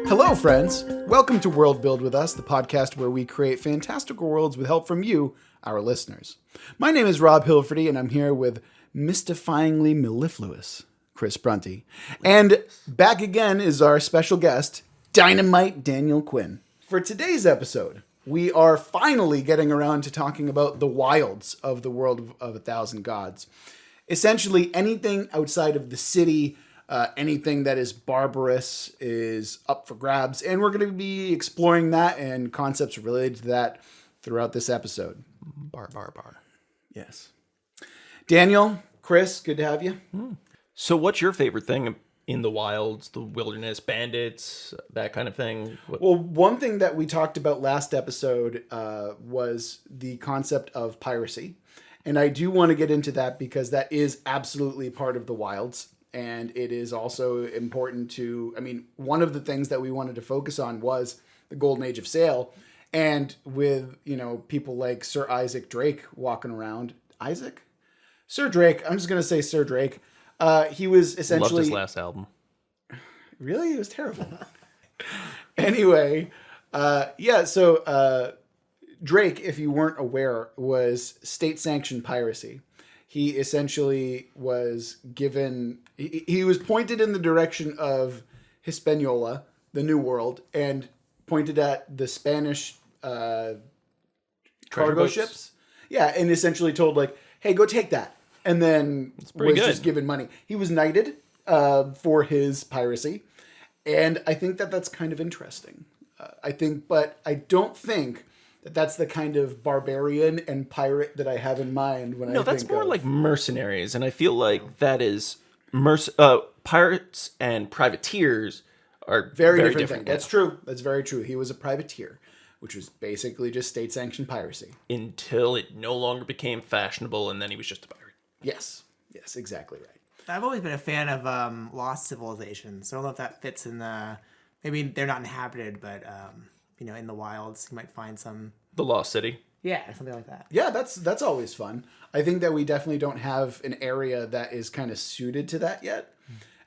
Hello, friends. Welcome to Worldbuild with Us, the podcast where we create fantastical worlds with help from you, our listeners. My name is Rob Hilferty, and I'm here with mystifyingly mellifluous Chris Prunty. And back again is our special guest, Dynamite Daniel Quinn. For today's episode, we are finally getting around to talking about the wilds of the world of 1,000 gods. Essentially, anything outside of the city, anything that is barbarous is up for grabs, and we're going to be exploring that and concepts related to that throughout this episode. Bar. Yes. Daniel, Chris, good to have you. So what's your favorite thing in the wilds, the wilderness, bandits, that kind of thing? Well, one thing that we talked about last episode was the concept of piracy. And I do want to get into that because that is absolutely part of the wilds. And it is also important to, one of the things that we wanted to focus on was the golden age of sail. And with, people like Sir Isaac Drake walking around. Isaac? Sir Drake. I'm just going to say Sir Drake. He was essentially... Loved his last album. Really? It was terrible. Anyway, so Drake, if you weren't aware, was state-sanctioned piracy. He essentially was given... He was pointed in the direction of Hispaniola, the New World, and pointed at the Spanish cargo ships. Yeah, and essentially told, hey, go take that. And then was just given money. He was knighted for his piracy. And I think that that's kind of interesting. But I don't think that that's the kind of barbarian and pirate that I have in mind when I think that's more like mercenaries. And I feel like that is... pirates and privateers are very different thing. That's true. That's very true. He was a privateer, which was basically just state-sanctioned piracy. Until it no longer became fashionable, and then he was just a pirate. Yes, exactly right. I've always been a fan of lost civilizations. I don't know if that fits in the... Maybe they're not inhabited, but, in the wilds, you might find some... The Lost City. Yeah, something like that. Yeah, that's always fun. I think that we definitely don't have an area that is kind of suited to that yet.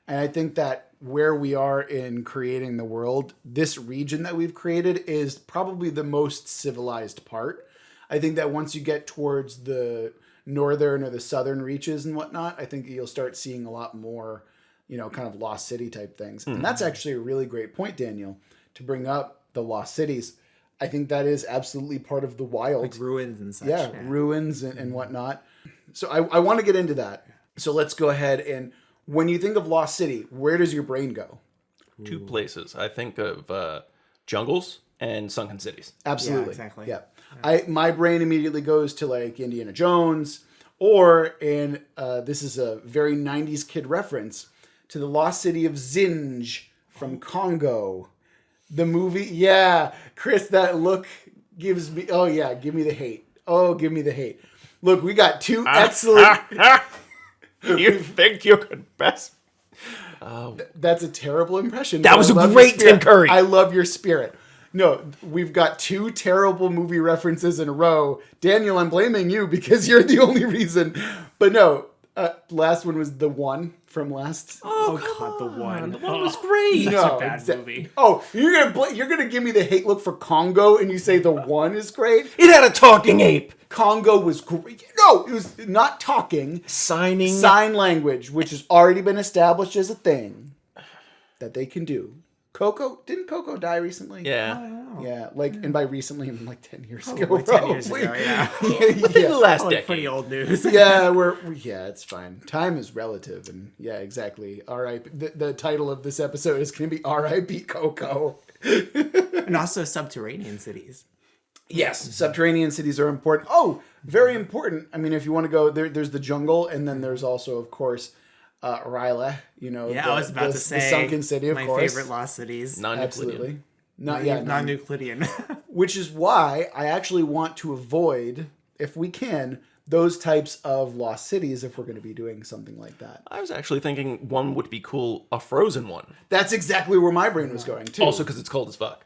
And I think that where we are in creating the world, this region that we've created is probably the most civilized part. I think that once you get towards the northern or the southern reaches and whatnot, I think you'll start seeing a lot more, kind of lost city type things. And that's actually a really great point, Daniel, to bring up the lost cities. I think that is absolutely part of the wild. Like ruins and such. Yeah, ruins and whatnot. So I want to get into that. So let's go ahead and when you think of Lost City, where does your brain go? Two places. I think of jungles and sunken cities. Absolutely. Yeah, exactly. Yeah. My brain immediately goes to like Indiana Jones or this is a very 90s kid reference to the Lost City of Zinj from Congo. The movie, yeah. Chris, that look gives me... Oh, yeah, give me the hate. Oh, give me the hate. Look, we got two excellent... You think you could best... That's a terrible impression. That was a great Tim Curry. I love your spirit. No, we've got two terrible movie references in a row. Daniel, I'm blaming you because you're the only reason. But no, last one was The One from last... Oh God, The One. The One was great. Such a bad movie. Oh, you're gonna give me the hate look for Congo and you say The One is great? It had a talking ape. Congo was great. No, it was not talking. Sign language, which has already been established as a thing that they can do. Koko, didn't Koko die recently? Yeah. Yeah, and by recently, I mean 10 years ago. Like 10 years ago, yeah. Within the last decade. Pretty old news. Yeah, it's fine. Time is relative, and yeah, exactly. R.I.P. The title of this episode is going to be R.I.P. Koko. And also subterranean cities. Yes, subterranean cities are important. Oh, very important. I mean, if you want to go, there's the jungle, and then there's also, of course, Ryla. I was about to say the sunken city, of my course. favorite lost cities. Absolutely. Non-Euclidean. Which is why I actually want to avoid, if we can, those types of lost cities if we're going to be doing something like that. I was actually thinking one would be cool, a frozen one. That's exactly where my brain was going, too. Also because it's cold as fuck.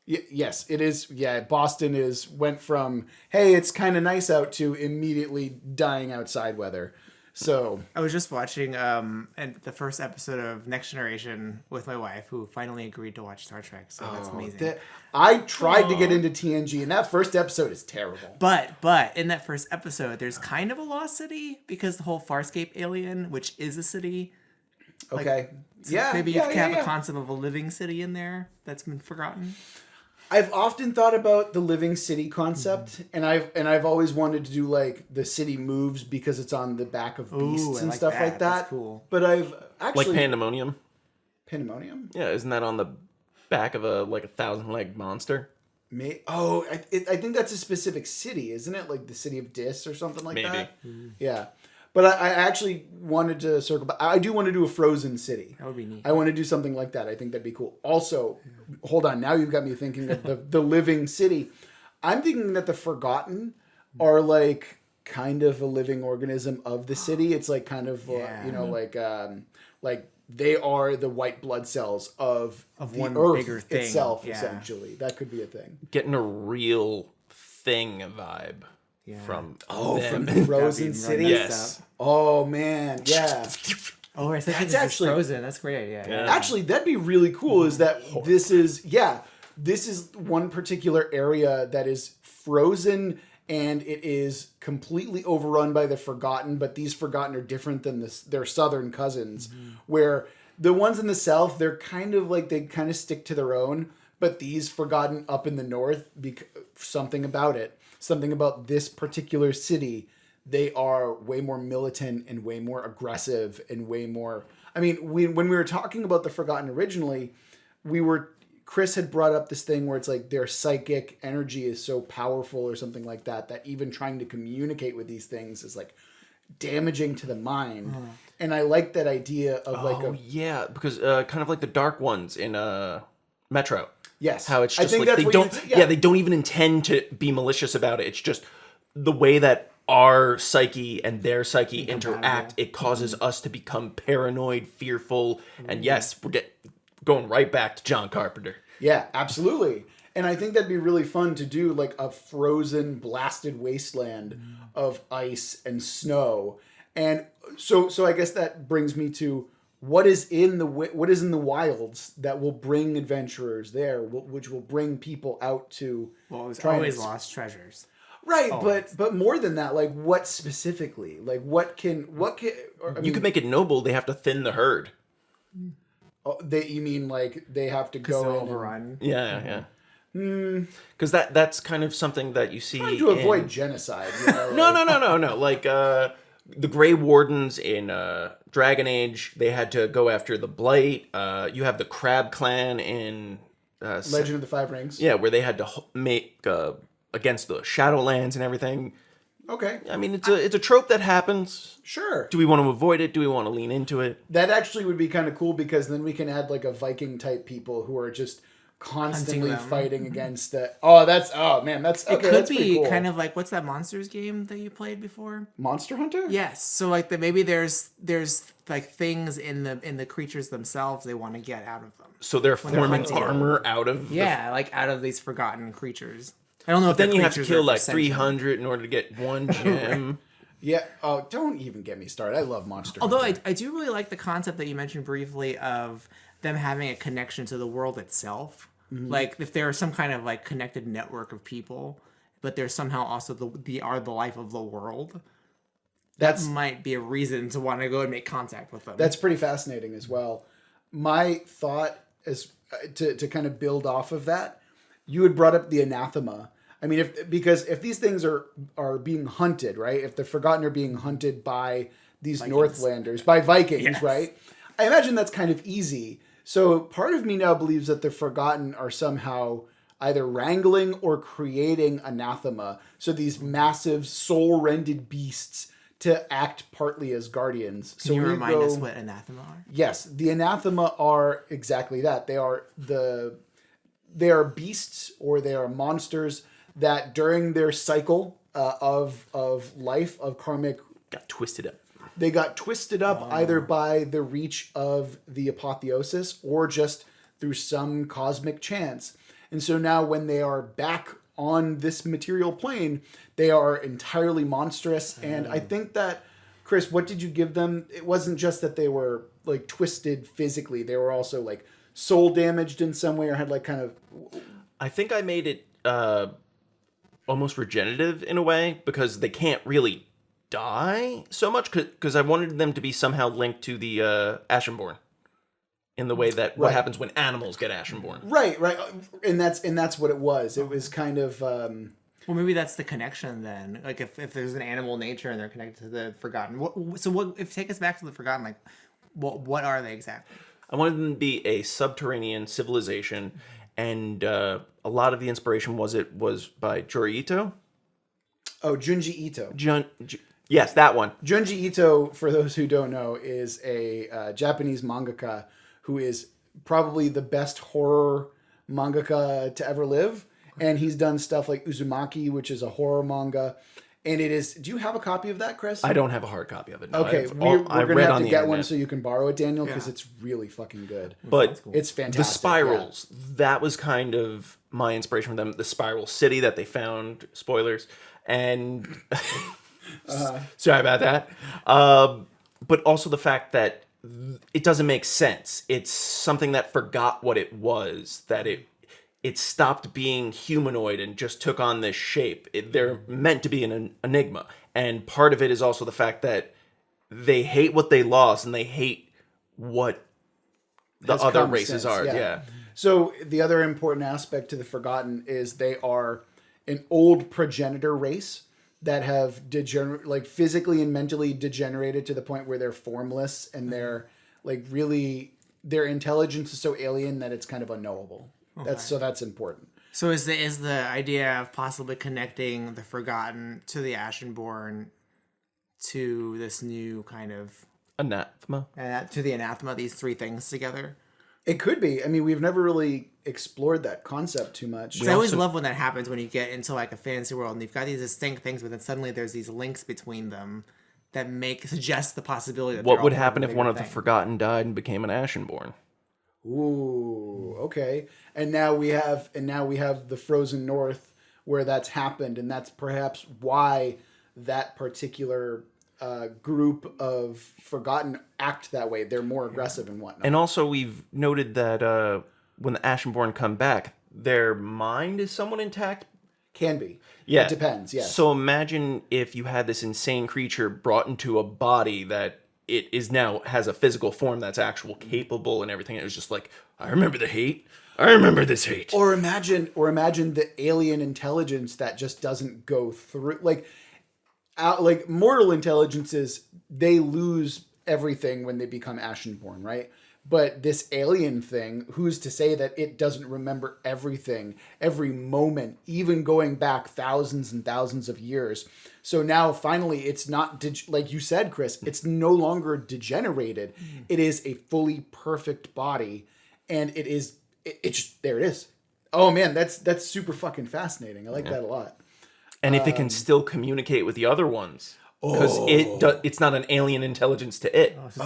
Yes, it is. Yeah, Boston went from, hey, it's kind of nice out to immediately dying outside weather. So I was just watching and the first episode of Next Generation with my wife, who finally agreed to watch Star Trek. So that's amazing. I tried to get into TNG, and that first episode is terrible. But in that first episode, there's kind of a lost city because the whole Farscape alien, which is a city. Okay. So yeah. maybe you yeah, can have yeah. a concept of a living city in there that's been forgotten. I've often thought about the living city concept, and I've always wanted to do like the city moves because it's on the back of beasts and stuff like that. That's cool. But I've actually Like Pandemonium. Pandemonium. Yeah, isn't that on the back of a 1,000-leg monster? I think that's a specific city, isn't it? Like the city of Dis or something like that. Yeah. But I actually wanted to circle back. I do want to do a frozen city. That would be neat. I want to do something like that. I think that'd be cool. Also, hold on. Now you've got me thinking of the living city. I'm thinking that the Forgotten are like kind of a living organism of the city. It's like kind of, like they are the white blood cells of the one Earth bigger thing. itself, Yeah. essentially. That could be a thing. Getting a real thing vibe from From them. the frozen city? Yes. Oh, man. Yeah. Oh, I think That's this actually- is Frozen. That's great. Yeah. Actually, that'd be really cool. Is that this is one particular area that is frozen and it is completely overrun by the Forgotten. But these Forgotten are different than their southern cousins, where the ones in the south they're kind of like they kind of stick to their own. But these Forgotten up in the north, something about this particular city. They are way more militant and way more aggressive and way more. I mean, when we were talking about the Forgotten originally, Chris had brought up this thing where it's like their psychic energy is so powerful or something like that, that even trying to communicate with these things is like damaging to the mind. And I like that idea of because kind of like the dark ones in Metro. Yes. How it's I just think like that's they what don't you- yeah. they don't even intend to be malicious about it. It's just the way that our psyche and their psyche interact, it causes us to become paranoid, fearful, and yes, we're going right back to John Carpenter. Yeah, absolutely. And I think that'd be really fun to do like a frozen, blasted wasteland of ice and snow. And so I guess that brings me to what is in the wilds that will bring adventurers there, which will bring people out to. Well, it was try and always lost treasures. Right, but more than that, like what specifically? Like what can You can make it noble. They have to thin the herd. you mean like they have to go in overrun. Yeah. Because that's kind of something that you see to avoid genocide. You know, No. Like the Grey Wardens in Dragon Age, they had to go after the Blight. You have the Crab Clan in Legend of the Five Rings. Yeah, where they had to make against the Shadowlands and everything. Okay. I mean, it's a trope that happens. Sure. Do we want to avoid it? Do we want to lean into it? That actually would be kind of cool because then we can add like a Viking type people who are just constantly fighting against the. That's okay. It could that's pretty be cool. kind of like what's that Monsters game that you played before? Monster Hunter. Yes. So like maybe there's like things in the creatures themselves they want to get out of them. So they're forming hunting. armor out of Like out of these forgotten creatures. I don't know if then the you have to creatures kill are like sentient. 300 in order to get one gem. Yeah. Oh, don't even get me started. I love Monster Although Hunter. I do really like the concept that you mentioned briefly of them having a connection to the world itself. Like if there is some kind of like connected network of people, but there's somehow also the life of the world. That might be a reason to want to go and make contact with them. That's pretty fascinating as well. My thought is to kind of build off of that. You had brought up the anathema. I mean, if these things are being hunted, right? If the Forgotten are being hunted by these Northlanders, by Vikings, Yes. right? I imagine that's kind of easy. So part of me now believes that the Forgotten are somehow either wrangling or creating anathema. So these massive soul-rended beasts to act partly as guardians. So Can you we remind go- us what anathema are? Yes, the anathema are exactly that. They are beasts or they are monsters that during their cycle of life of karmic Got twisted up. they got twisted up either by the reach of the apotheosis or just through some cosmic chance. And so now when they are back on this material plane, they are entirely monstrous. And I think that Chris, what did you give them? It wasn't just that they were like twisted physically; they were also like soul damaged in some way, or had like kind of. I think I made it almost regenerative in a way because they can't really die so much because I wanted them to be somehow linked to the Ashenborn in the way that what happens when animals get Ashenborn. Right, and that's what it was. It was kind of. Well, maybe that's the connection then. Like if there's an animal nature and they're connected to the Forgotten. So what? If take us back to the Forgotten, like what are they exactly? I wanted them to be a subterranean civilization, and a lot of the inspiration was by Jori Ito. Oh, Junji Ito. Yes, that one. Junji Ito, for those who don't know, is a Japanese mangaka who is probably the best horror mangaka to ever live. And he's done stuff like Uzumaki, which is a horror manga. And it is... Do you have a copy of that, Chris? I don't have a hard copy of it. No. Okay, we're going to have to get one so you can borrow it, Daniel, because it's really fucking good. But it's fantastic. The spirals, that was kind of my inspiration for them. The spiral city that they found, spoilers. And... sorry about that. But also the fact that it doesn't make sense. It's something that forgot what it was, that it stopped being humanoid and just took on this shape. They're meant to be an enigma. And part of it is also the fact that they hate what they lost and they hate what the other races are. Yeah. So the other important aspect to the Forgotten is they are an old progenitor race that have like physically and mentally degenerated to the point where they're formless and they're like really, their intelligence is so alien that it's kind of unknowable. Okay. That's important. So is the idea of possibly connecting the Forgotten to the Ashenborn to this new kind of anathema? To the anathema, these three things together? It could be. I mean, we've never really explored that concept too much. I always love when that happens, when you get into like a fantasy world and you've got these distinct things, but then suddenly there's these links between them that suggest the possibility that what would happen if one of the Forgotten died and became an Ashenborn? Ooh, okay. And now we have the Frozen North where that's happened, and that's perhaps why that particular group of Forgotten act that way. They're more aggressive and whatnot. And also we've noted that when the Ashenborn come back, their mind is somewhat intact. Can be. Yeah. It depends, yes. So imagine if you had this insane creature brought into a body that it is now has a physical form that's actual capable and everything. It was just like, I remember the hate. I remember this hate. Or imagine the alien intelligence that just doesn't go through. Like mortal intelligences, they lose everything when they become Ashenborn, right? But this alien thing, who's to say that it doesn't remember everything, every moment, even going back thousands and thousands of years. So now finally it's not, like you said, Chris, it's no longer degenerated. It is a fully perfect body. And it just, there it is. Oh man, that's super fucking fascinating. I like that a lot. And if it can still communicate with the other ones. Because it's not an alien intelligence to it. It's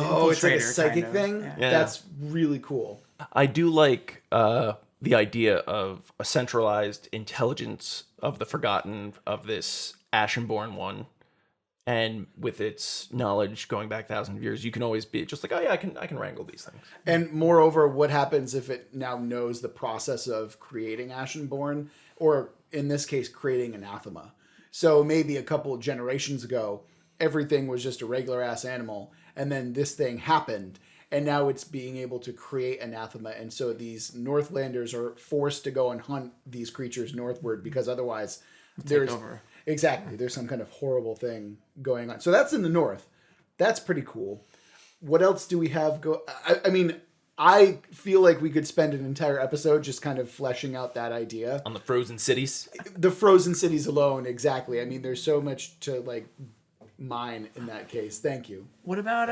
like a psychic thing? Yeah. That's really cool. I do like the idea of a centralized intelligence of the Forgotten, of this Ashenborn one. And with its knowledge going back thousands of years, you can always be just like, oh yeah, I can wrangle these things. And moreover, what happens if it now knows the process of creating Ashenborn, or in this case, creating anathema? So maybe a couple of generations ago, everything was just a regular ass animal, and then this thing happened, and now it's being able to create anathema, and so these Northlanders are forced to go and hunt these creatures northward because otherwise there's some kind of horrible thing going on. So that's in the north. That's pretty cool. What else do we have I mean, I feel like we could spend an entire episode just kind of fleshing out that idea. On the frozen cities? The frozen cities alone, exactly. I mean, there's so much to, like, mine in that case. Thank you. What about,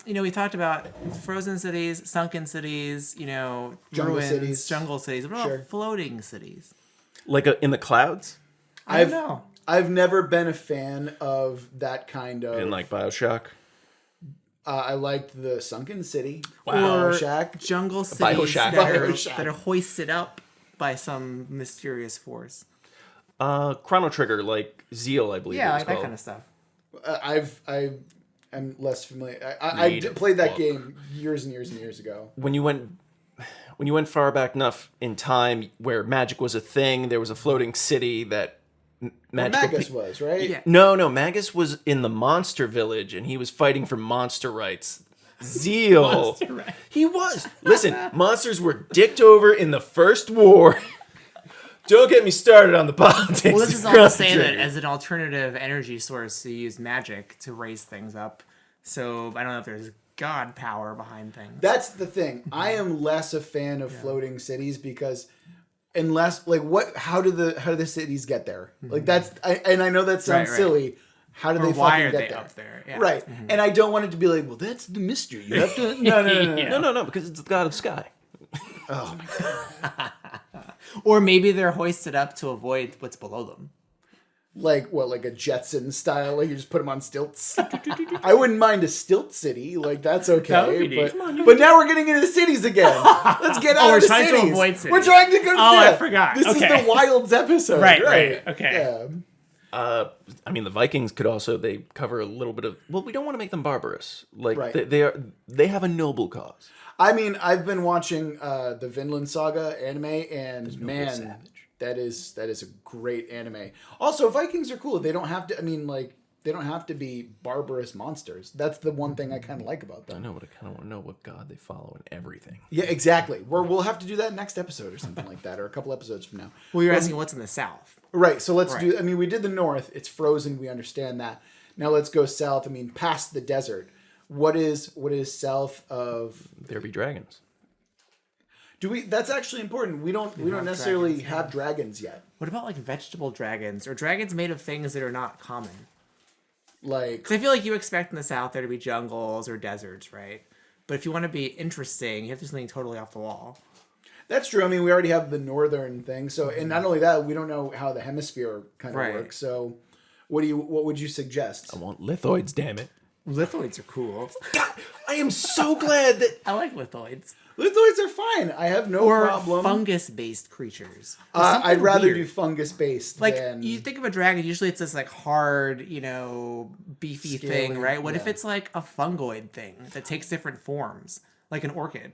we talked about frozen cities, sunken cities, jungle ruins, jungle cities. What about floating cities? Like in the clouds? I don't know. I've never been a fan of that kind of... In, like, BioShock? I liked the Sunken City, BioShock, jungle cities that are hoisted up by some mysterious force. Chrono Trigger, like Zeal, I believe. Yeah, it was like called. that kind of stuff. I'm less familiar. I played that game years and years and years ago. When you went far back enough in time where magic was a thing, there was a floating city that Magus was, right? Yeah. No, Magus was in the monster village and he was fighting for monster rights. Zeal. Monster rights. He was. Listen, monsters were dicked over in the first war. Don't get me started on the politics. Well, this is all to say that as an alternative energy source, you use magic to raise things up. So I don't know if there's god power behind things. That's the thing. I am less a fan of floating cities because unless how do the cities get there? Like and I know that sounds silly. How do they fucking get there? Up there? Yeah. Right. And I don't want it to be like, well, that's the mystery. You have to No, because it's the god of sky. Oh my god. Or maybe they're hoisted up to avoid what's below them. Like what, like a Jetson style? Like you just put them on stilts? I wouldn't mind a stilt city. Like that's okay. That would be neat. But now we're getting into cities again. Let's get out of the cities. We're trying to avoid cities. We're trying to go. I forgot. This is the Wilds episode. Right. Okay. Yeah. I mean, the Vikings could also, they cover a little bit of, well, we don't want to make them barbarous. Like, Right. they have a noble cause. I mean, I've been watching the Vinland Saga anime, and man, savage. that is a great anime. Also, Vikings are cool. They don't have to. I mean, like they don't have to be barbarous monsters. That's the one thing I kind of like about them. I know, but I kind of want to know what god they follow and everything. Yeah, exactly. We'll have to do that next episode or something like that, or a couple episodes from now. Well, you're asking what's in the south. Right. So let's do. I mean, we did the north. It's frozen. We understand that. Now let's go south. I mean, past the desert. What is south of? There be dragons. Do we? That's actually important. We don't necessarily dragons, have dragons yet. What about like vegetable dragons or dragons made of things that are not common? Like, Because I feel like you expect in the south there to be jungles or deserts, right? But if you want to be interesting, you have to do something totally off the wall. that's true. I mean, we already have the northern thing. So, and not only that, we don't know how the hemisphere kind of works. So, what would you suggest? I want lithoids, damn it. Lithoids are cool. God, I am so glad that... I like lithoids. Lithoids are fine. I have no Or problem. fungus-based creatures. I'd rather weird. do fungus-based Like, than... you think of a dragon, usually it's this, like, hard, beefy Scaly, thing, right? What if yeah. it's, like, a fungoid thing that takes different forms? Like an orchid.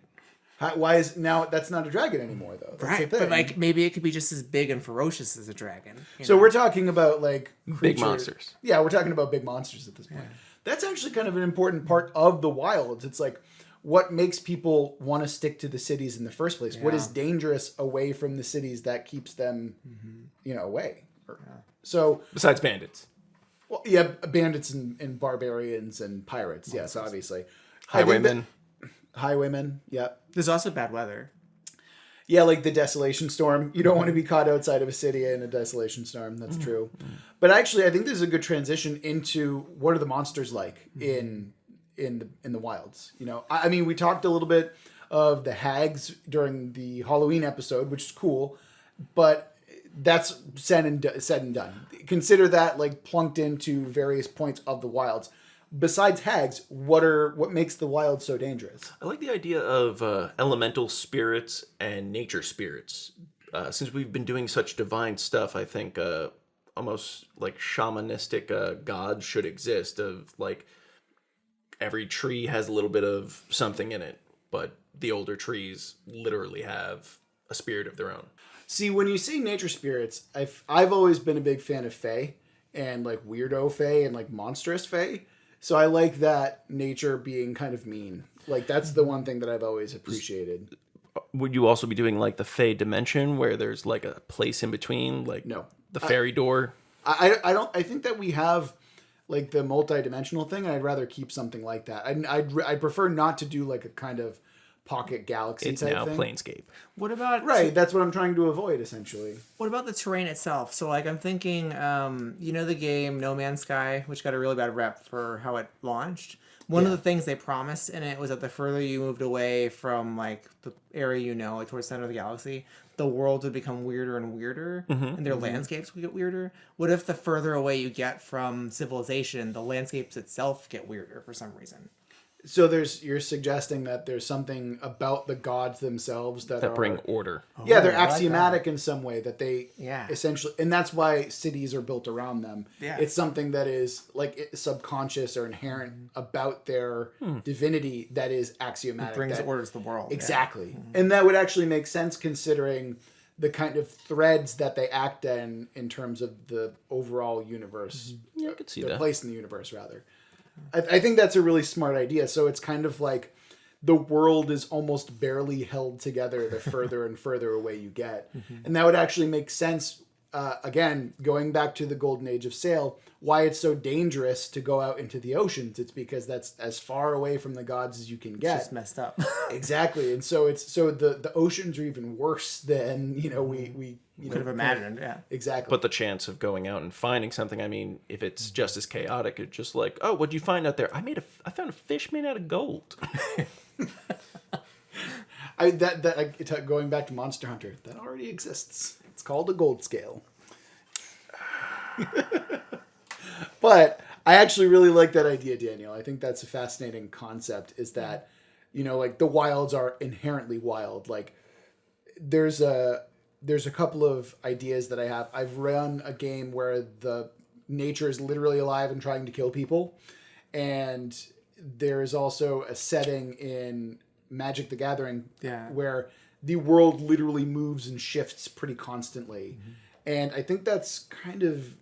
Why is... Now, that's not a dragon anymore, though. That's Right, the thing. but, like, maybe it could be just as big and ferocious as a dragon. So we're talking about, like... Big monsters. Yeah, we're talking about big monsters at this point. That's actually kind of an important part of the wilds. It's like... What makes people want to stick to the cities in the first place? What is dangerous away from the cities that keeps them, away? So Besides bandits. well, yeah, bandits and barbarians and pirates. Yes, obviously. Highwaymen. Highwaymen. Yeah, There's also bad weather. yeah, like the desolation storm. You don't want to be caught outside of a city in a desolation storm. That's true. But actually, I think there's a good transition into what are the monsters like in the wilds. I mean, we talked a little bit of the hags during the Halloween episode, which is cool, but that's said and done. Consider that like plunked into various points of the wilds. Besides hags, what makes the wild so dangerous? I like the idea of elemental spirits and nature spirits. Since we've been doing such divine stuff, I think almost like shamanistic gods should exist of like every tree has a little bit of something in it, but the older trees literally have a spirit of their own. See, when you say nature spirits, I've always been a big fan of fae and like weirdo fae and like monstrous fae. So I like that nature being kind of mean. Like that's the one thing that I've always appreciated. Would you also be doing like the Fey dimension where there's like a place in between, like No. the fairy door? I think that we have like the multi-dimensional thing, and I'd rather keep something like that. I'd prefer not to do like a kind of pocket galaxy It's type now thing. Planescape. What about Right, that's what I'm trying to avoid essentially. What about the terrain itself? So, like, I'm thinking, the game No Man's Sky, which got a really bad rep for how it launched. One of the things they promised in it was that the further you moved away from, like, the area like towards the center of the galaxy, the world would become weirder and weirder, and their landscapes would get weirder. What if the further away you get from civilization, the landscapes itself get weirder for some reason? So you're suggesting that there's something about the gods themselves that bring order. Yeah, they're I like axiomatic in some way, that they Yeah. essentially, and that's why cities are built around them. Yeah. It's something that is like subconscious or inherent about their divinity that is axiomatic. Brings that, order to the world. Exactly. And that would actually make sense considering the kind of threads that they act in terms of the overall universe. Yeah, I could see their that. place in the universe, rather. I think that's a really smart idea. So it's kind of like the world is almost barely held together the further and further away you get. And that would actually make sense, again, going back to the golden age of sail, why it's so dangerous to go out into the oceans. It's because that's as far away from the gods as you can get. It's just messed up. Exactly. And so the oceans are even worse than, we Could have imagined, yeah. Exactly. But the chance of going out and finding something, I mean, if it's just as chaotic, it's just like, oh, what'd you find out there? I found a fish made out of gold. Going back to Monster Hunter, that already exists. It's called a gold scale. But I actually really like that idea, Daniel. I think that's a fascinating concept, is that, like the wilds are inherently wild. Like there's a couple of ideas that I have. I've run a game where the nature is literally alive and trying to kill people. And there's also a setting in Magic the Gathering where the world literally moves and shifts pretty constantly. And I think that's kind of...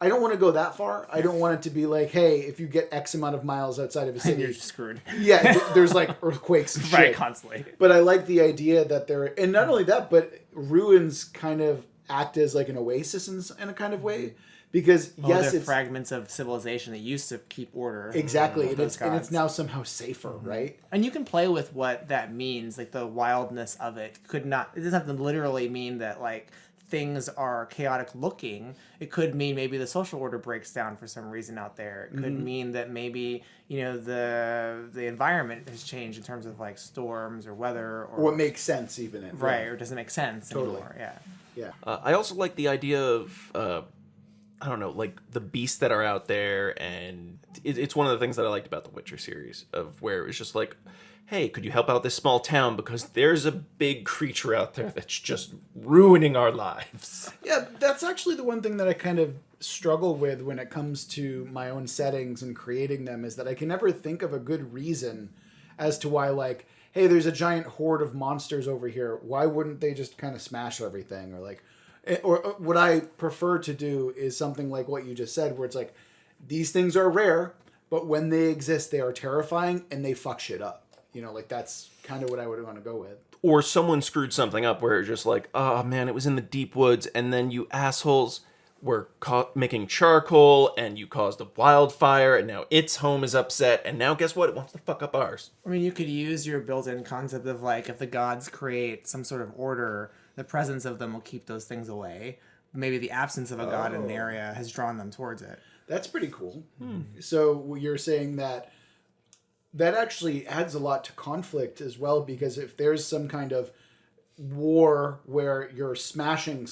I don't want to go that far. I don't want it to be like, hey, if you get X amount of miles outside of a city... You're screwed. Yeah, there's like earthquakes and shit. Right, constantly. But I like the idea that there... And not only that, but ruins kind of act as like an oasis in a kind of way. Because, yes, they're it's... fragments of civilization that used to keep order. Exactly. with And it's now somehow safer, right? And you can play with what that means, like the wildness of it. It doesn't have to literally mean that, like, things are chaotic looking. It could mean maybe the social order breaks down for some reason out there. It could mean that maybe, the environment has changed in terms of like storms or weather, or what makes sense even. or doesn't make sense anymore. Yeah. I also like the idea of, I don't know, like the beasts that are out there, and it's one of the things that I liked about the Witcher series, of where it was just like, hey, could you help out this small town because there's a big creature out there that's just ruining our lives. Yeah, that's actually the one thing that I kind of struggle with when it comes to my own settings and creating them, is that I can never think of a good reason as to why, like, hey, there's a giant horde of monsters over here. Why wouldn't they just kind of smash everything? Or what I prefer to do is something like what you just said, where it's like, these things are rare, but when they exist, they are terrifying and they fuck shit up. Like that's kind of what I would want to go with. Or someone screwed something up where it's just like, oh man, it was in the deep woods, and then you assholes were making charcoal, and you caused a wildfire, and now its home is upset, and now guess what? It wants to fuck up ours. I mean, you could use your built-in concept of like, if the gods create some sort of order, the presence of them will keep those things away. Maybe the absence of a god in an area has drawn them towards it. That's pretty cool. So you're saying that actually adds a lot to conflict as well, because if there's some kind of war where you're smashing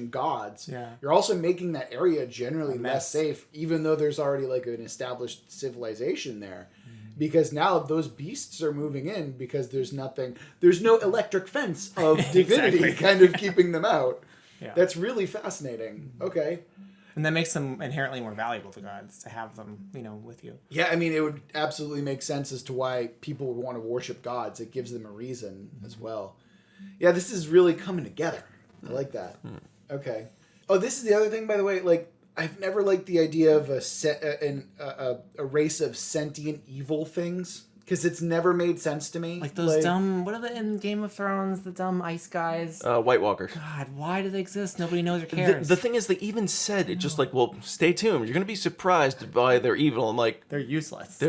gods, you're also making that area generally less safe, even though there's already like an established civilization there. Because now those beasts are moving in because there's no electric fence of divinity kind of keeping them out. Yeah. That's really fascinating. Okay. And that makes them inherently more valuable to gods, to have them, with you. Yeah, I mean, it would absolutely make sense as to why people would want to worship gods. It gives them a reason as well. Yeah, this is really coming together. I like that. Okay. Oh, this is the other thing, by the way. Like, I've never liked the idea of a race of sentient evil things, because it's never made sense to me. Like those dumb, what are they in Game of Thrones, the dumb ice guys? White Walkers. God, why do they exist? Nobody knows or cares. The thing is, they even said it just like, well, stay tuned. You're going to be surprised by their evil. I'm like... They're useless.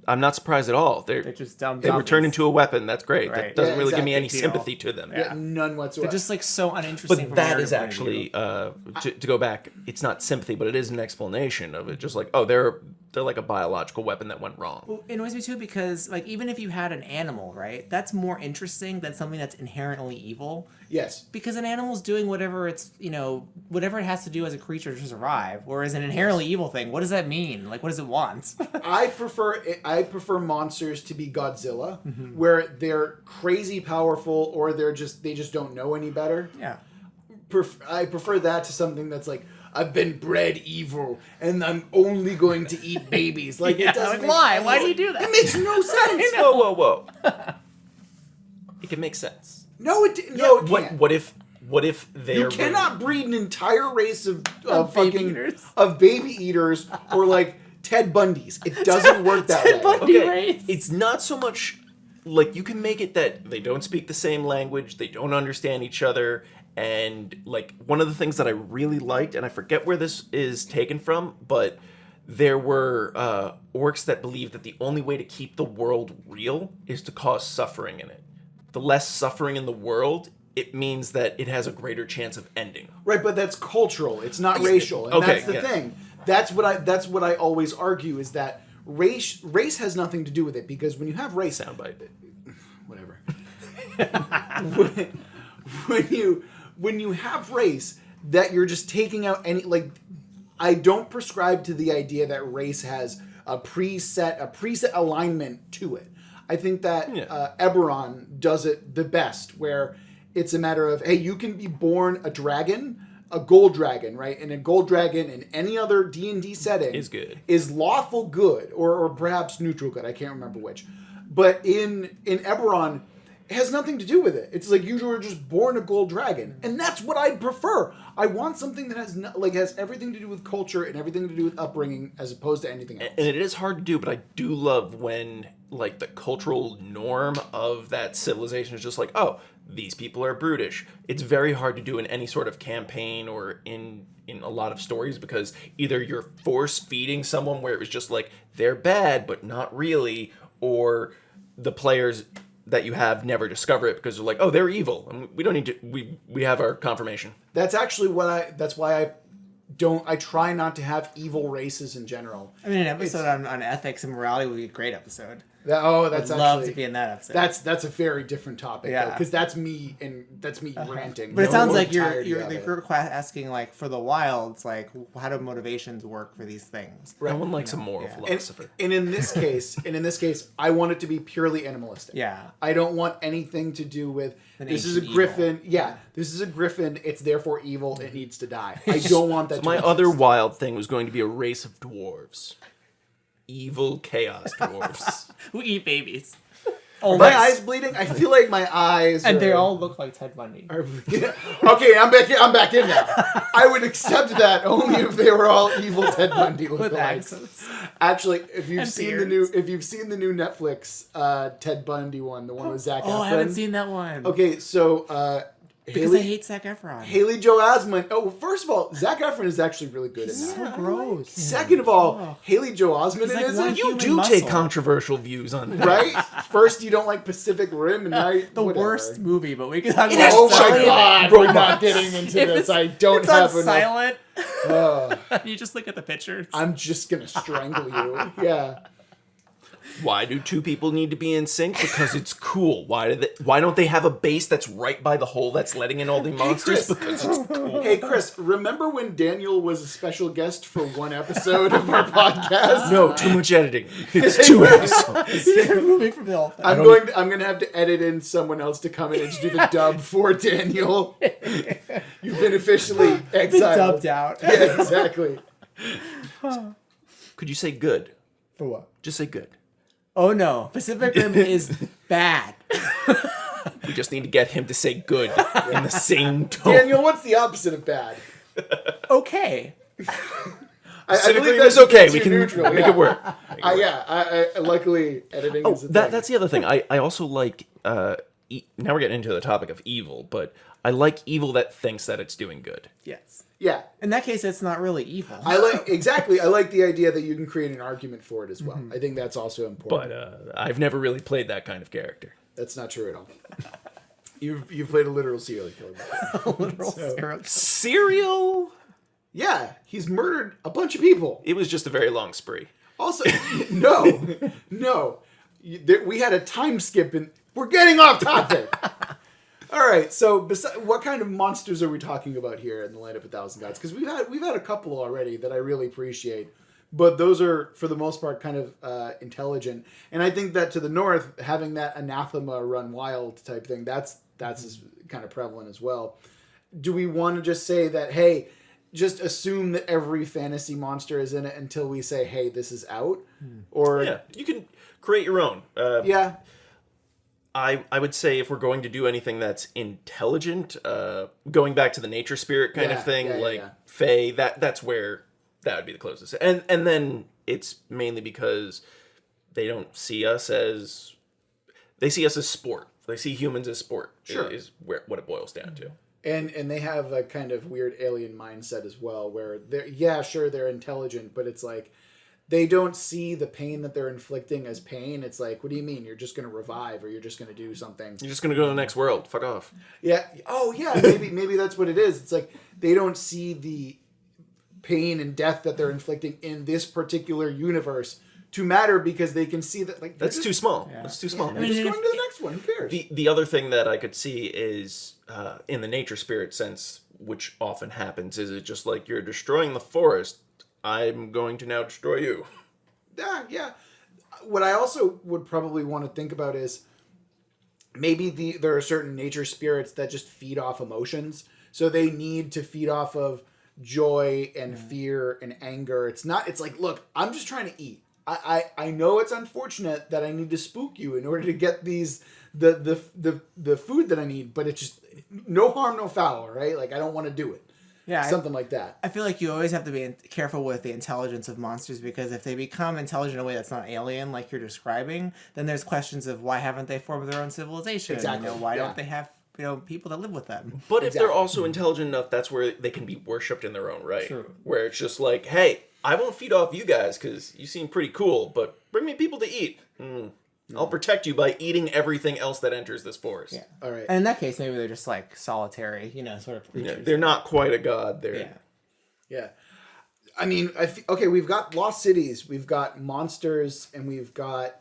I'm not surprised at all. They're just dumb They were turned into a weapon. That's great. Right. That doesn't really give me any Deal. sympathy to them. Yeah, none whatsoever. They're just like so uninteresting. But that is actually, to go back, it's not sympathy, but it is an explanation of it. Just like, oh, they're like a biological weapon that went wrong. Well, it annoys me too because, like, even if you had an animal, right, that's more interesting than something that's inherently evil. Yes. Because an animal's doing whatever it's, whatever it has to do as a creature to survive. Whereas an inherently evil thing, what does that mean? Like, what does it want? I prefer monsters to be Godzilla, where they're crazy powerful or they just don't know any better. Yeah. I prefer that to something that's like, I've been bred evil and I'm only going to eat babies. Like, it doesn't. Like, why? Why do you do that? It makes no sense. Whoa. It can make sense. No, it can't. What if they You cannot breed an entire race of baby fucking eaters. of baby eaters or like Ted Bundys. It doesn't work that way. Bundy race. It's not so much like you can make it that they don't speak the same language, they don't understand each other, and like one of the things that I really liked, and I forget where this is taken from, but there were orcs that believed that the only way to keep the world real is to cause suffering in it. The less suffering in the world, it means that it has a greater chance of ending. Right, but that's cultural. It's not racial, and Okay, that's the yeah. thing. That's what I always argue is that race has nothing to do with it because when you have race, Soundbite. whatever. when you have race, that you're just taking out any like. I don't prescribe to the idea that race has a preset alignment to it. I think that Eberron does it the best, where it's a matter of, hey, you can be born a dragon, a gold dragon, right? And a gold dragon in any other D&D setting Is good. is lawful good, or perhaps neutral good. I can't remember which. But in Eberron, it has nothing to do with it. It's like you were just born a gold dragon, and that's what I prefer. I want something that has everything to do with culture and everything to do with upbringing, as opposed to anything else. And it is hard to do, but I do love when like the cultural norm of that civilization is just like, oh, these people are brutish. It's very hard to do in any sort of campaign or in a lot of stories because either you're force feeding someone where it was just like they're bad but not really, or the players that you have never discover it because they're like, oh, they're evil and we don't need to. We have our confirmation. That's actually that's why I try not to have evil races in general. I mean, an episode on ethics and morality would be a great episode. I'd love to be in that episode. That's a very different topic, because that's me ranting. But it sounds like you're you're asking like for the wilds, like how do motivations work for these things? No one likes a moral philosopher. And in this case, I want it to be purely animalistic. Yeah. I don't want anything to do with this is a ancient griffin. Yeah, this is a griffin. It's therefore evil. It needs to die. I don't want that. So my other wild thing was going to be a race of dwarves. Evil chaos dwarves. Who eat babies. Are my eyes bleeding? I feel like my eyes and they all look like Ted Bundy. Okay, I'm back in now. I would accept that only if they were all evil Ted Bundy With lookalikes. accents. Actually, if you've seen the new beards. Netflix Ted Bundy one, the one with Zac Efron. Oh, I haven't seen that one. Okay, so Because I hate Zac Efron. Haley Joel Osment. Oh, first of all, Zac Efron is actually really good in So that. gross. Second of all, Haley Joel Osment like is one it. You human do muscle. take controversial views on that. Right? First, you don't like Pacific Rim, and now The whatever. worst movie, but we can talk Oh about my it. God, we're not getting into this. I don't it's have on enough. silent. You just look at the pictures. I'm just gonna strangle you. Yeah. Why do two people need to be in sync? Because it's cool. Why don't they have a base that's right by the hole that's letting in all the monsters? Chris. Because it's cool. Hey, Chris, remember when Daniel was a special guest for one episode of our podcast? No, too much editing. It's 2 episodes. movie from the old I'm gonna have to edit in someone else to come in and do the dub for Daniel. You've been officially exiled. dubbed out. Yeah, exactly. Could you say good? For what? Just say good. Oh no, Pacific Rim is bad. We just need to get him to say good in the same tone. Daniel, what's the opposite of bad? Okay. I believe It's that's okay. We too can neutral, make it work. I luckily editing is a thing. That's the other thing. I also like. Now we're getting into the topic of evil, but I like evil that thinks that it's doing good. Yes. Yeah. In that case, it's not really evil. I like the idea that you can create an argument for it as well. I think that's also important. But I've never really played that kind of character. That's not true at all. You've played a literal serial killer before. Literal serial. Serial? Yeah, he's murdered a bunch of people. It was just a very long spree. Also, no. We had a time skip and we're getting off topic. All right, so what kind of monsters are we talking about here in the Land of 1,000 Gods? Because we've had a couple already that I really appreciate, but those are for the most part kind of intelligent. And I think that to the north, having that anathema run wild type thing, that's kind of prevalent as well. Do we want to just say that, hey, just assume that every fantasy monster is in it until we say, hey, this is out? Or Yeah, you can create your own. Yeah. I would say if we're going to do anything that's intelligent, going back to the nature spirit kind of thing, Fae, that's where that would be the closest. And then it's mainly because they don't see us as... They see us as sport. They see humans as sport. Sure. Is what it boils down to. And they have a kind of weird alien mindset as well, where they're intelligent, but it's like they don't see the pain that they're inflicting as pain. It's like, what do you mean? You're just going to revive, or you're just going to do something? You're just going to go to the next world. Fuck off. Yeah. Oh, yeah. Maybe that's what it is. It's like they don't see the pain and death that they're inflicting in this particular universe to matter, because they can see that that's too small. Yeah. That's too small. Yeah. Just going to the next one. Who cares? The other thing that I could see is in the nature spirit sense, which often happens, is it just like you're destroying the forest. I'm going to now destroy you. Yeah. What I also would probably want to think about is maybe there are certain nature spirits that just feed off emotions. So they need to feed off of joy and fear and anger. It's like, look, I'm just trying to eat. I know it's unfortunate that I need to spook you in order to get the food that I need, but it's just no harm, no foul, right? Like, I don't want to do it. Yeah, something like that. I feel like you always have to be careful with the intelligence of monsters, because if they become intelligent in a way that's not alien, like you're describing, then there's questions of why haven't they formed their own civilization? Exactly. Why don't they have people that live with them? But if they're also intelligent enough, that's where they can be worshipped in their own right. True. Where it's just like, hey, I won't feed off you guys because you seem pretty cool, but bring me people to eat. I'll protect you by eating everything else that enters this forest. Yeah. All right. And in that case, maybe they're just like solitary, sort of creatures. Yeah, they're not quite a god. They're Yeah. I mean, okay, we've got lost cities, we've got monsters, and we've got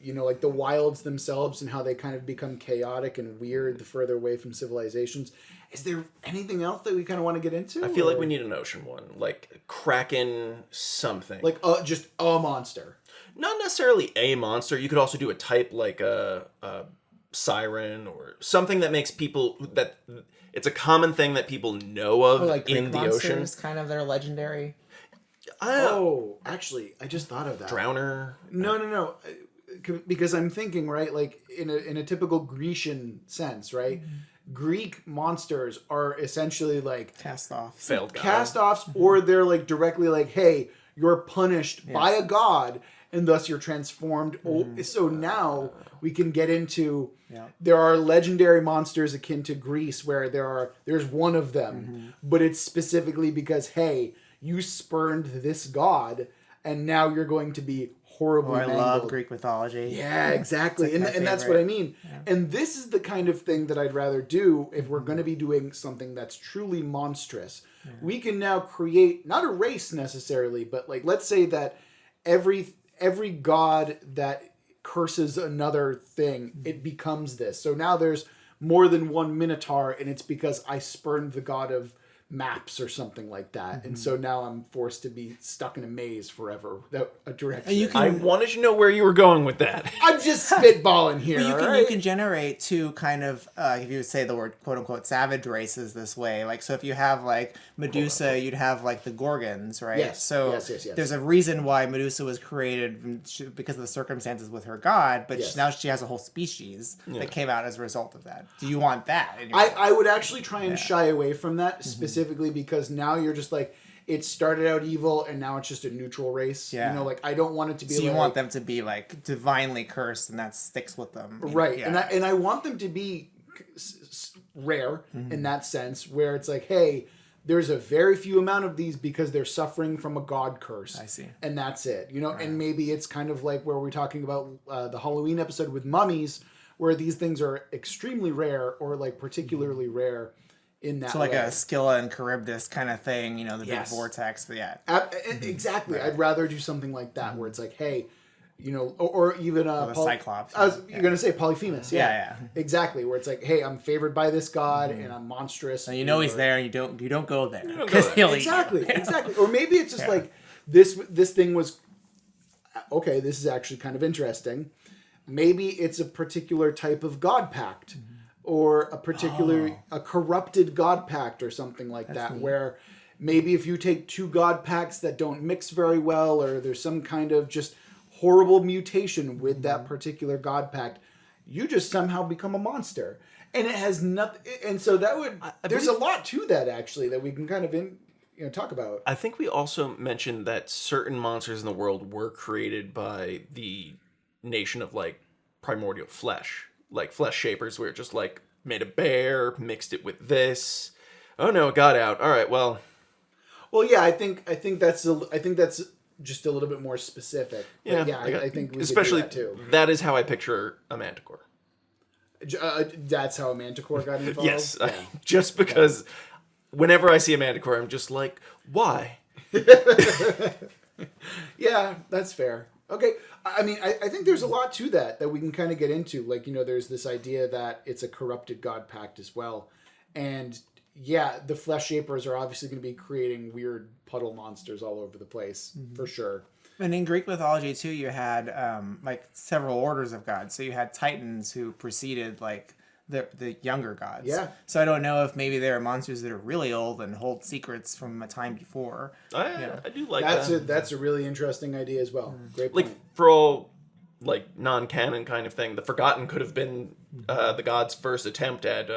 like the wilds themselves and how they kind of become chaotic and weird the further away from civilizations. Is there anything else that we kind of want to get into? I feel like we need an ocean one, like Kraken something. Like just a monster. Not necessarily a monster. You could also do a type like a siren or something that makes people that it's a common thing that people know of like in the ocean. Kind of, they're legendary. Actually, I just thought of that. Drowner. No. Because I'm thinking, right, like in a typical Grecian sense, right? Mm-hmm. Greek monsters are essentially like cast-offs, failed god. Cast-offs, or they're like directly like, hey, you're punished by a god, and thus you're transformed. Mm-hmm. So now we can get into there are legendary monsters akin to Greece where there's one of them, but it's specifically because, hey, you spurned this god, and now you're going to be horribly mangled. I love Greek mythology. Yeah, exactly. And that's what I mean. Yeah. And this is the kind of thing that I'd rather do if we're going to be doing something that's truly monstrous. Yeah. We can now create, not a race necessarily, but like, let's say that every god that curses another thing, it becomes this. So now there's more than one Minotaur, and it's because I spurned the god of maps or something like that, and so now I'm forced to be stuck in a maze forever without a direction. I wanted to know where you were going with that. I'm just spitballing here. You can generate two kind of if you would say the word quote unquote savage races this way. Like, so if you have like Medusa, you'd have like the Gorgons, right? Yes. So yes. There's a reason why Medusa was created because of the circumstances with her god, but now she has a whole species that came out as a result of that. Do you want that? I would actually try and shy away from that specifically because now you're just like, it started out evil and now it's just a neutral race. Yeah. Like I don't want it to be. So you want them to be like divinely cursed, and that sticks with them, right? Yeah. And I want them to be rare in that sense, where it's like, hey, there's a very few amount of these because they're suffering from a god curse. I see, and that's it. And maybe it's kind of like where we're talking about the Halloween episode with mummies, where these things are extremely rare or like particularly rare in that So like way. a Scylla and Charybdis kind of thing, the Yes. big vortex. But yeah. Exactly. I'd rather do something like that where it's like, hey, or even the Cyclops. You're gonna say Polyphemus. Yeah. Exactly. Where it's like, hey, I'm favored by this god and I'm monstrous. And he's there, and you don't go there. don't go there. Exactly. Or maybe it's just like this thing was okay. This is actually kind of interesting. Maybe it's a particular type of god pact, or a particular a corrupted god pact, or something like that. neat. Where maybe if you take two god pacts that don't mix very well, or there's some kind of just horrible mutation with that particular god pact, you just somehow become a monster, and it has nothing. And so that would there's a lot to that actually that we can kind of talk about. I think we also mentioned that certain monsters in the world were created by the nation of like primordial flesh, like flesh shapers, where it just like made a bear, mixed it with this. Oh no, it got out. All right, well, yeah, I think that's just a little bit more specific. yeah, But I think we especially could do that too. that is how I picture a manticore. That's how a manticore got involved. Yes, Yeah. just because whenever I see a manticore, I'm just like, why? Yeah, that's fair. Okay, I mean, I think there's a lot to that we can kind of get into. Like, there's this idea that it's a corrupted god pact as well. And yeah, the flesh shapers are obviously going to be creating weird puddle monsters all over the place, for sure. And in Greek mythology too, you had like several orders of gods. So you had Titans who preceded like the younger gods. Yeah. So I don't know if maybe there are monsters that are really old and hold secrets from a time before. I do like That's a really interesting idea as well. Great point. like for all like non-canon kind of thing, the Forgotten could have been the gods' first attempt at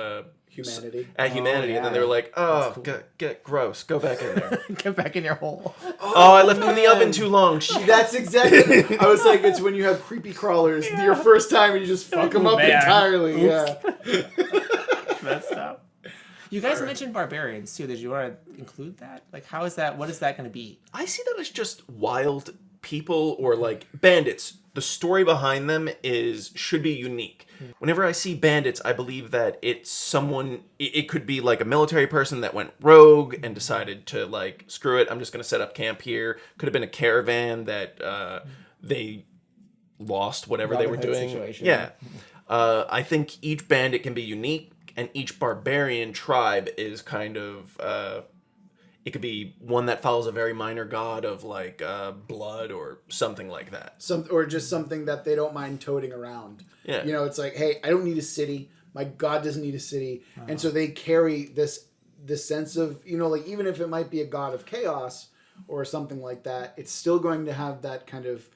Humanity. and then they were like, "Oh, get gross, go back in there." Get back in your hole. Oh, I left them in the oven too long. That's exactly. I was like, it's when you have creepy crawlers your first time and you just fuck them up man. entirely. Yeah. Messed up. You guys mentioned barbarians too. Did you want to include that? Like, how is that? What is that going to be? I see that as just wild people or like bandits. The story behind them should be unique. Whenever I see bandits, I believe that it's someone. It could be like a military person that went rogue and decided to like screw it. I'm just going to set up camp here. Could have been a caravan that they lost whatever they were Robin Hood doing. situation. Yeah, I think each bandit can be unique, and each barbarian tribe is kind of. It could be one that follows a very minor god of like blood or something like that. Or just something that they don't mind toting around. Yeah. It's like, hey, I don't need a city. My god doesn't need a city. And so they carry this sense of, like even if it might be a god of chaos or something like that, it's still going to have that kind of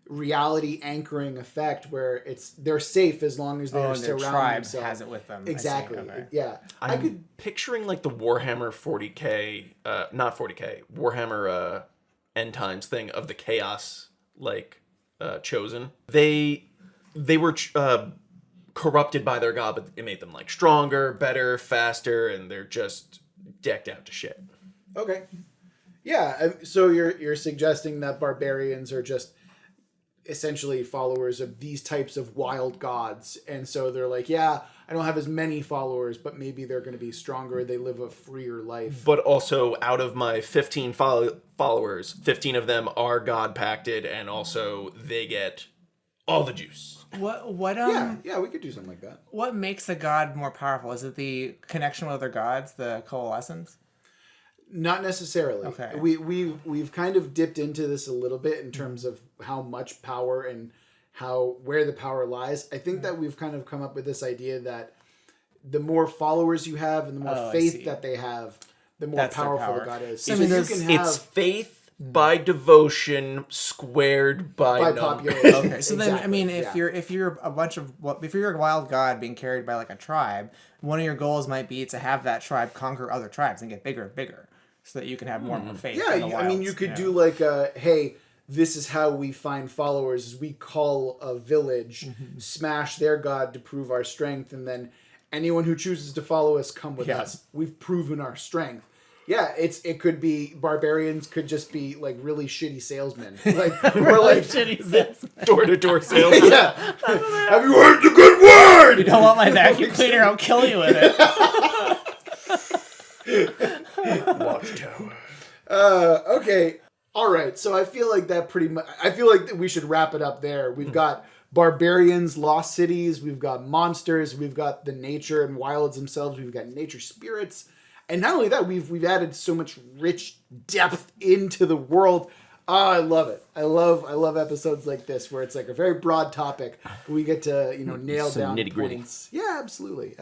reality anchoring effect where they're safe as long as they're their surrounding tribe themselves. has it with them. Exactly. Okay. Yeah. I'm picturing like the Warhammer 40k, not 40k, Warhammer End Times thing of the chaos like chosen. They were corrupted by their god, but it made them like stronger, better, faster, and they're just decked out to shit. Okay. Yeah. So you're suggesting that barbarians are just essentially followers of these types of wild gods, and so they're like, yeah, I don't have as many followers, but maybe they're going to be stronger. They live a freer life. But also, out of my 15 followers, 15 of them are god pacted, and also they get all the juice. What Yeah, we could do something like that. What makes a god more powerful? Is it the connection with other gods, the coalescence? Not necessarily. Okay. We've kind of dipped into this a little bit in terms of how much power and where the power lies. I think that we've kind of come up with this idea that the more followers you have and the more faith that they have, the more powerful the god is. So you can have It's faith by devotion squared by population. Okay, so then I mean, yeah. if you're a wild god being carried by like a tribe, one of your goals might be to have that tribe conquer other tribes and get bigger and bigger, so that you can have more and more faith. Yeah, in the I mean, wilds, you could do like hey, this is how we find followers. Is we call a village, smash their god to prove our strength, and then anyone who chooses to follow us, come with us. We've proven our strength. Yeah, it could be barbarians. Could just be like really shitty salesmen, like or like shitty salesman. door-to-door sales. Yeah, have you heard the good word? You don't want my vacuum cleaner? I'll kill you with it. Watchtower. Okay. All right. So I feel like that pretty much. I feel like we should wrap it up there. We've got barbarians, lost cities. We've got monsters. We've got the nature and wilds themselves. We've got nature spirits, and not only that, we've added so much rich depth into the world. Oh, I love it. I love episodes like this where it's like a very broad topic, but we get to nail Some down nitty-gritty. points. Yeah, absolutely.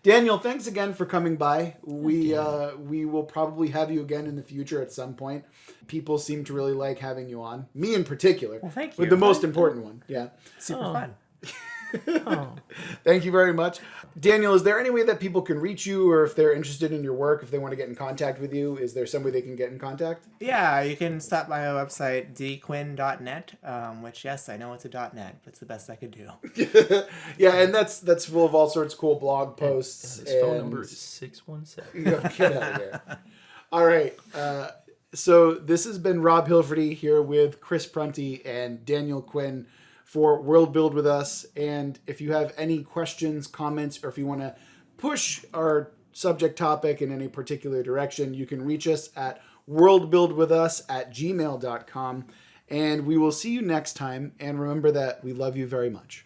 Daniel, thanks again for coming by. We will probably have you again in the future at some point. People seem to really like having you on. Me in particular. Well, thank With you. the most important one. Yeah. Super fun. Thank you very much. Daniel, is there any way that people can reach you, or if they're interested in your work, if they want to get in contact with you, is there some way they can get in contact? Yeah, you can stop by my website, dquinn.net, which, yes, I know it's a .net, but it's the best I could do. Yeah, and that's full of all sorts of cool blog posts. His phone number is 617. Get out of here. All right. So this has been Rob Hilferty here with Chris Prunty and Daniel Quinn for Worldbuild with us. And if you have any questions, comments, or if you want to push our subject topic in any particular direction, you can reach us at worldbuildwithus@gmail.com. And we will see you next time. And remember that we love you very much.